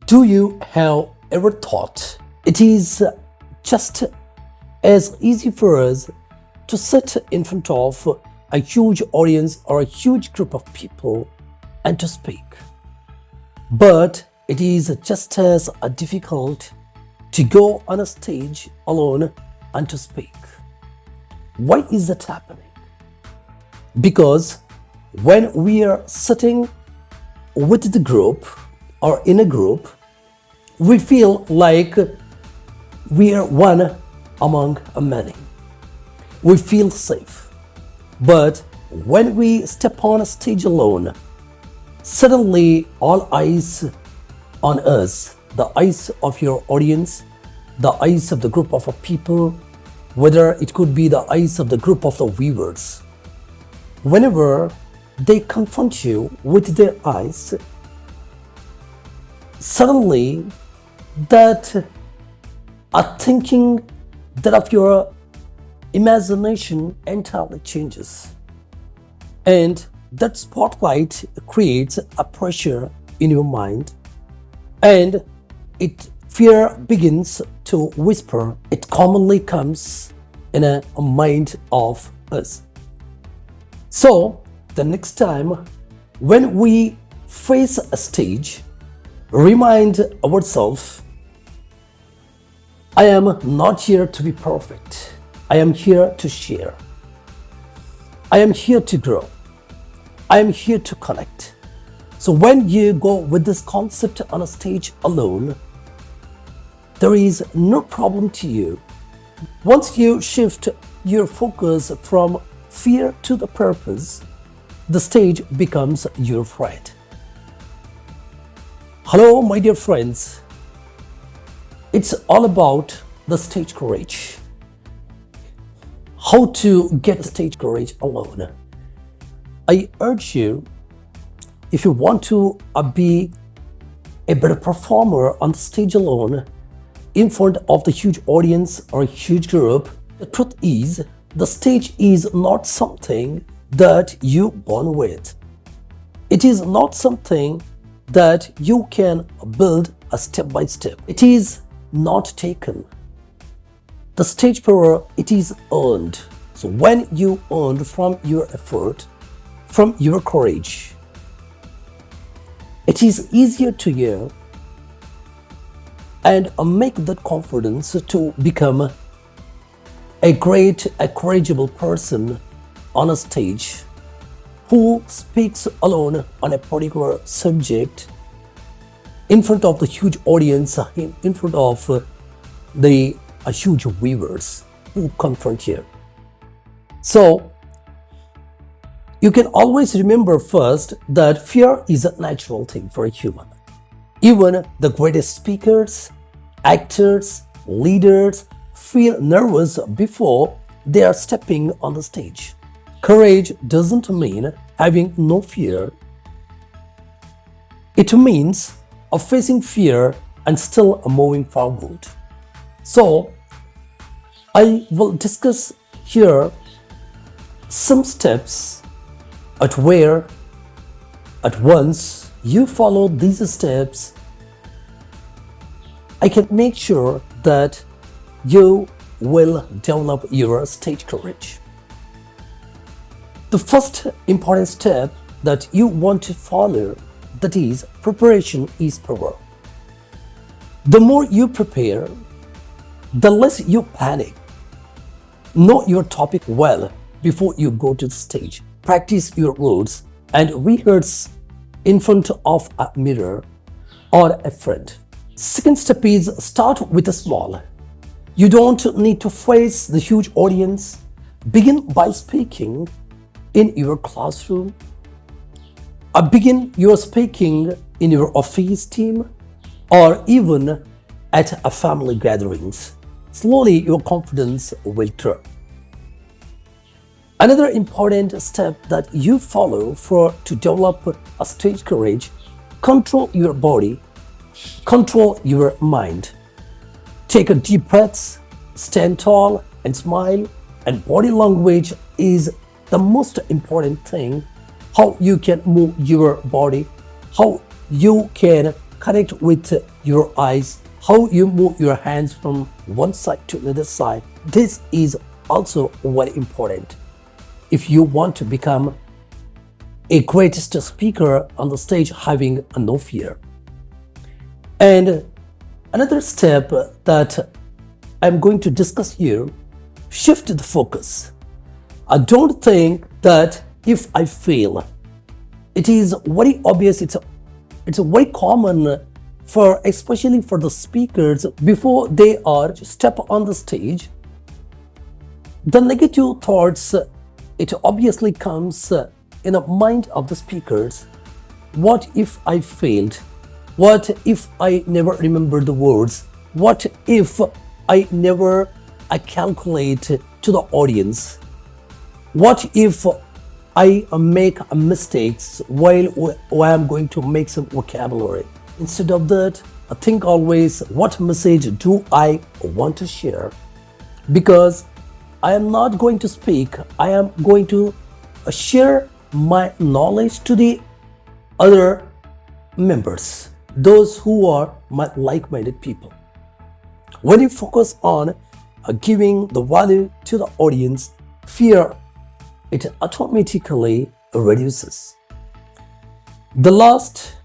Do you have ever thought it is just as easy for us to sit in front of a huge audience or a huge group of people and to speak? But it is just as difficult to go on a stage alone and to speak. Why is that happening? Because when we are sitting with the group or in a group, we feel like we are one among many. We feel safe. But when we step on a stage alone, suddenly all eyes on us, the eyes of your audience, the eyes of the group of people, whether it could be the eyes of the group of the viewers, whenever they confront you with their eyes, suddenly that thinking, that of your imagination entirely changes. And that spotlight creates a pressure in your mind, and fear begins to whisper. It commonly comes in a mind of us. So the next time when we face a stage, remind ourselves, I am not here to be perfect. I am here to share. I am here to grow. I am here to connect. So when you go with this concept on a stage alone, there is no problem to you. Once you shift your focus from fear to the purpose, the stage becomes your friend. Hello, my dear friends. It's all about the stage courage. How to get stage courage alone. I urge you, if you want to be a better performer on the stage alone, in front of the huge audience or a huge group, the truth is, the stage is not something that you born with. It is not something that you can build a step by step. It is not taken. The stage power, it is earned. So when you earn from your effort, from your courage, it is easier to you and make that confidence to become a courageable person on a stage who speaks alone on a particular subject in front of the huge audience, in front of the huge viewers who confront you. So you can always remember first that fear is a natural thing for a human. Even the greatest speakers, actors, leaders feel nervous before they are stepping on the stage. Courage doesn't mean having no fear. It means facing fear and still moving forward. So I will discuss here some steps at once you follow these steps, I can make sure that you will develop your stage courage. The first important step that you want to follow, that is, preparation is power. The more you prepare, the less you panic. Know your topic well before you go to the stage. Practice your words and rehearse in front of a mirror or a friend. Second step is start with a small. You don't need to face the huge audience. Begin by speaking in your classroom. Begin your speaking in your office team or even at a family gatherings. Slowly your confidence will grow. Another important step that you follow to develop a stage courage, control your body, control your mind. Take a deep breath, stand tall and smile, and body language is the most important thing. How you can move your body, how you can connect with your eyes, how you move your hands from one side to another side. This is also very important if you want to become a greatest speaker on the stage, having no fear. And another step that I'm going to discuss here, shift the focus. I don't think that if I fail, it is very obvious, it's very common for, especially for the speakers, before they are step on the stage, the negative thoughts, it obviously comes in the mind of the speakers. What if I failed? What if I never remember the words? What if I calculate to the audience? What if I make mistakes while I'm going to make some vocabulary? Instead of that, I think always, what message do I want to share? Because I am not going to speak, I am going to share my knowledge to the other members, those who are my like-minded people. When you focus on giving the value to the audience, fear, it automatically reduces. The last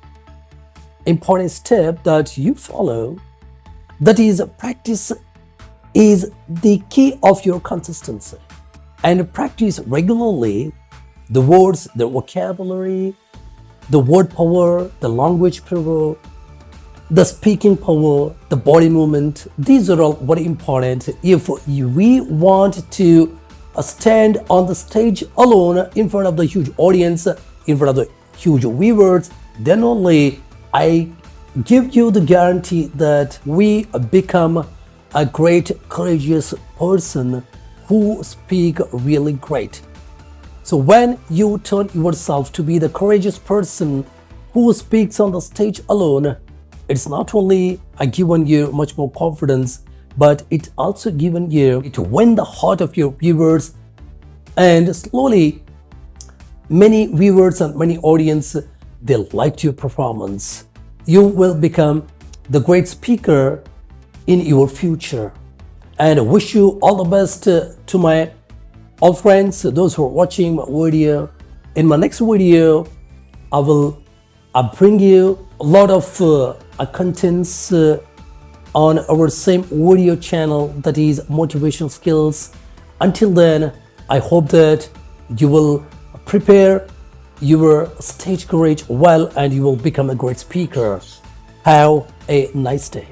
important step that you follow, that is, practice is the key of your consistency. And practice regularly the words, the vocabulary, the word power, the language power, the speaking power, the body movement. These are all very important if we want to stand on the stage alone in front of the huge audience, in front of the huge viewers. Then only I give you the guarantee that we become a great, courageous person who speak really great. So when you turn yourself to be the courageous person who speaks on the stage alone, it's not only given you much more confidence, but it also given you to win the heart of your viewers. And slowly, many viewers and many audience, they liked your performance. You will become the great speaker in your future. And I wish you all the best to my all friends, those who are watching my video. In my next video, I will bring you a lot of contents on our same video channel, that is Motivational Skills. Until then, I hope that you will prepare your stage courage well and you will become a great speaker. Have a nice day.